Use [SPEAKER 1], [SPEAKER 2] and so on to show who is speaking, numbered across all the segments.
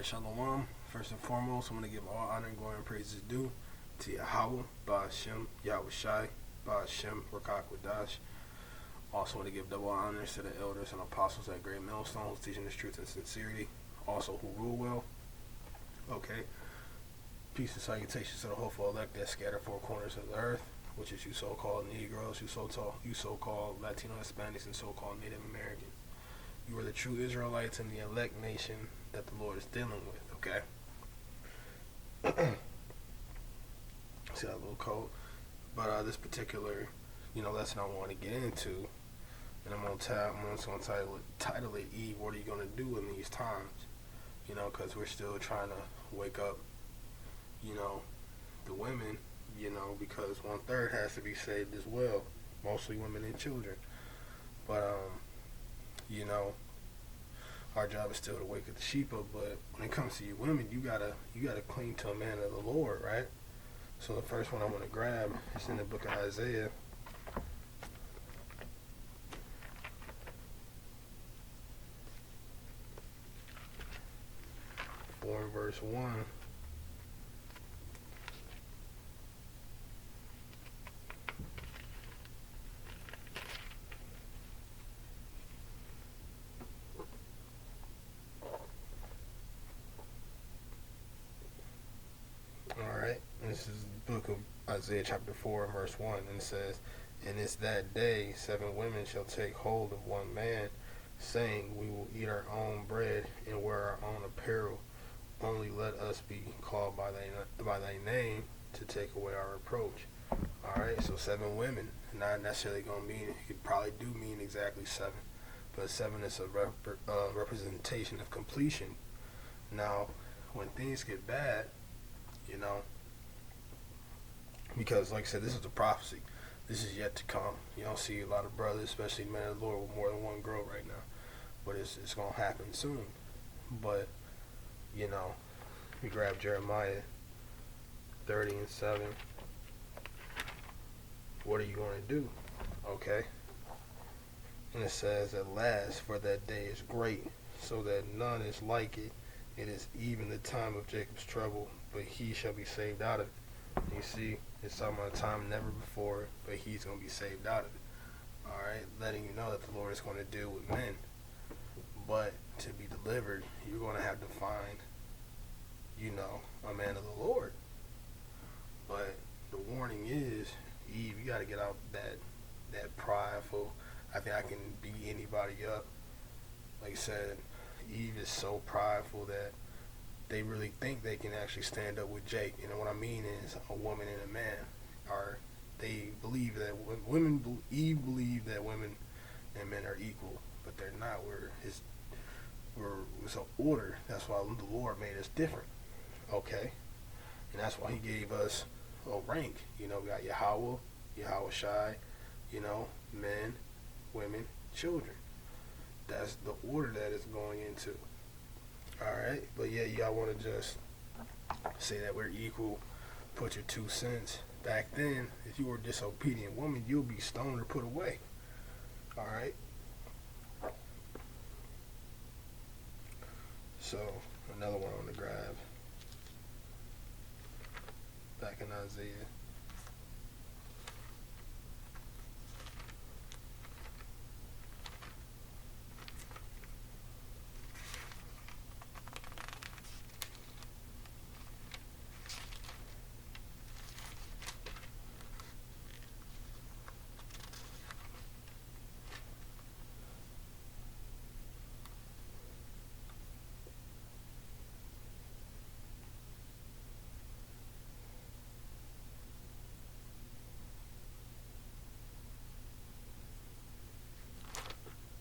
[SPEAKER 1] Alright, Shalom. First and foremost, I'm going to give all honor and glory and praises due to Yahweh, Ba'ashem, Yahweh Shai, Ba'ashem, Rakak Wadash. Also want to give double honors to the elders and apostles at Great Millstones, teaching the truth and sincerity. Also who rule well. Okay. Peace and salutations to the hopeful elect that scatter four corners of the earth, which is you so-called Negroes, you so-called Latino Hispanics, and so-called Native Americans. You are the true Israelites and the elect nation that the Lord is dealing with, okay? See that little code? But this particular, lesson I want to get into, and I'm going to title it, Eve, what are you going to do in these times? Because we're still trying to wake up, the women, because 1/3 has to be saved as well, mostly women and children. But, our job is still to wake up the sheep up, but when it comes to you women, you gotta cling to a man of the Lord, right? So the first one I want to grab is in the book of Isaiah. Verse 1. Alright, this is the book of Isaiah chapter 4 and verse 1, and it says, "And it's that day 7 women shall take hold of one man, saying, We will eat our own bread and wear our own apparel. Only let us be called by thy name to take away our reproach." Alright, so 7 women. Not necessarily going to mean, it could probably do mean exactly 7, but 7 is a representation of completion. Now, when things get bad, because like I said, this is a prophecy. This is yet to come. You don't see a lot of brothers, especially men of the Lord, with more than one girl right now. But it's going to happen soon. But, we grab Jeremiah 30 and 7. What are you going to do? Okay. And it says, "At last, for that day is great, so that none is like it. It is even the time of Jacob's trouble, but he shall be saved out of it." You see, it's talking about a time never before, but he's going to be saved out of it. Alright, letting you know that the Lord is going to deal with men. But to be delivered, you're going to have to find, a man of the Lord. But the warning is, Eve, you got to get out that prideful, I think I can beat anybody up. Like I said, Eve is so prideful that they really think they can actually stand up with Jake. What I mean is a woman and a man they believe that Eve believed that women and men are equal, but they're not. It's an order. That's why the Lord made us different. Okay? And that's why he gave us a rank. We got Yahweh Shai, men, women, children. That's the order that it's going into. Alright, but yeah, y'all want to just say that we're equal, put your 2 cents. Back then, if you were a disobedient woman, you'll be stoned or put away. Alright? So, another one on the grab. Back in Isaiah.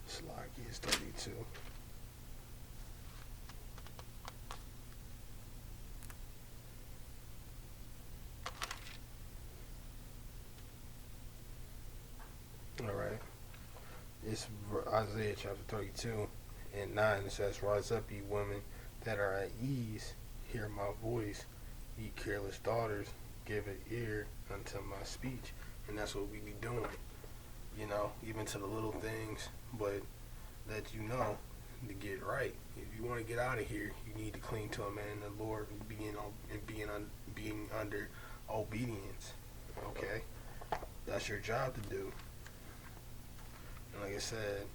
[SPEAKER 1] Slocky is 32. Alright. It's Isaiah chapter 32 and 9. It says, "Rise up, ye women that are at ease, hear my voice. Ye careless daughters, give an ear unto my speech." And that's what we be doing. Even to the little things, but that to get right. If you want to get out of here, you need to cling to a man in the Lord and being under obedience. Okay, that's your job to do. And like I said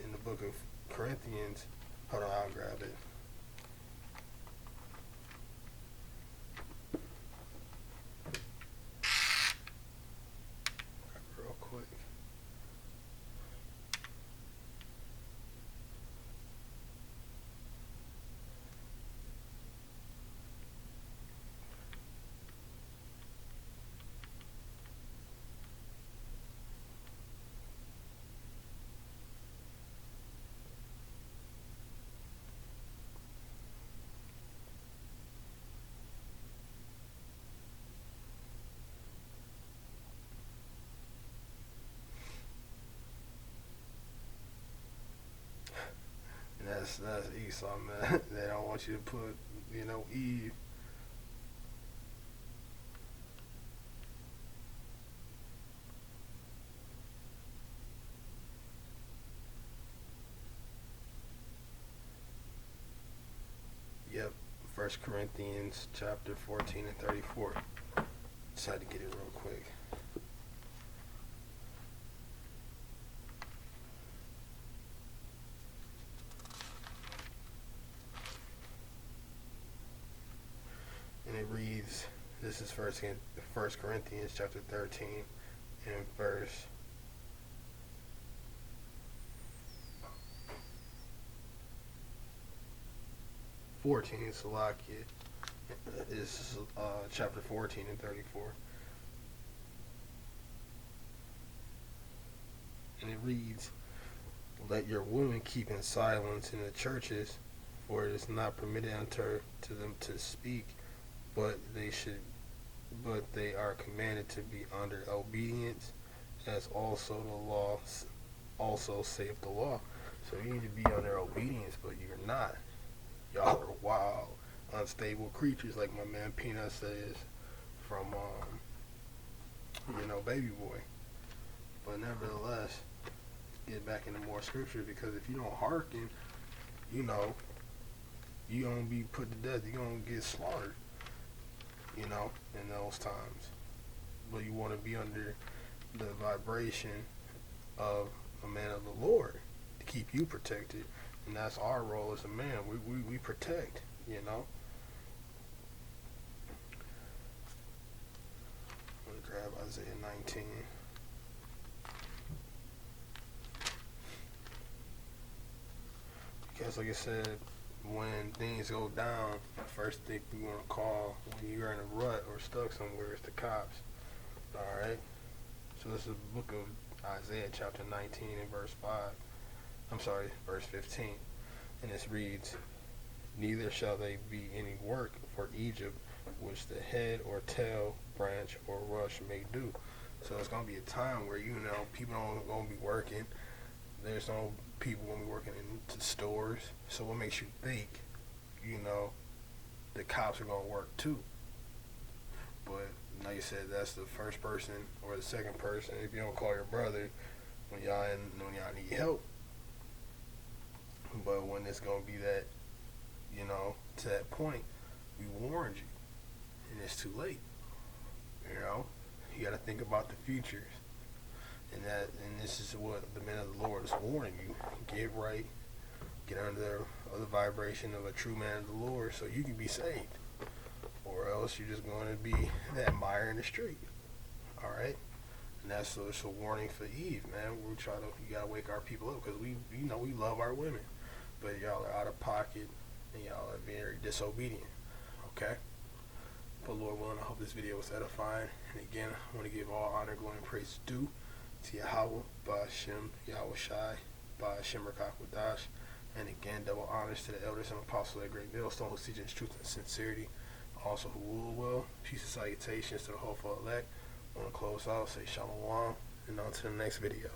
[SPEAKER 1] in the book of Corinthians, hold on, I'll grab it. Real quick. And that's Esau, man. They don't want you to put, Eve. Yep. 1 Corinthians chapter 14 and 34. Just had to get it real quick. And it reads, this is First Corinthians chapter 13 and verse 14. Salakia is chapter 14 and 34. And it reads, let your women keep in silence in the churches, for it is not permitted unto them to speak, but they are commanded to be under obedience, as also the law also saith the law. So you need to be under obedience, but you're not. Y'all are wild, unstable creatures, like my man Peanut says from Baby Boy. But nevertheless, get back into more scripture, because if you don't hearken, you're gonna be put to death. You're gonna get slaughtered, in those times. But you want to be under the vibration of a man of the Lord to keep you protected. And that's our role as a man. We protect, Let me grab Isaiah 19. Because like I said, when things go down, the first thing we want to call when you're in a rut or stuck somewhere is the cops. Alright? So this is the book of Isaiah chapter 19 and verse 15. And this reads, neither shall they be any work for Egypt, which the head or tail, branch or rush may do. So it's going to be a time where, people aren't going to be working. There's no people going to be working in the stores. So what makes you think, the cops are going to work too? But like you said, that's the first person or the second person. If you don't call your brother when y'all need help. But when it's going to be that, to that point, we warned you. And it's too late. You got to think about the futures. And this is what the man of the Lord is warning you. Get right. Get under the vibration of a true man of the Lord so you can be saved. Or else you're just going to be that mire in the street. Alright? And that's a warning for Eve, man. You got to wake our people up, because we love our women. But y'all are out of pocket and y'all are very disobedient. Okay? But Lord willing, I hope this video was edifying. And again, I want to give all honor, glory, and praise due to Yahweh, Ba'ashem, Yahweh Shai, Ba'ashem Rakakwadash. And again, double honors to the elders and apostles of the great millstone who teach in truth and sincerity. Also who rule well. Peace and salutations to the hopeful elect. I want to close out, say shalom, and on to the next video.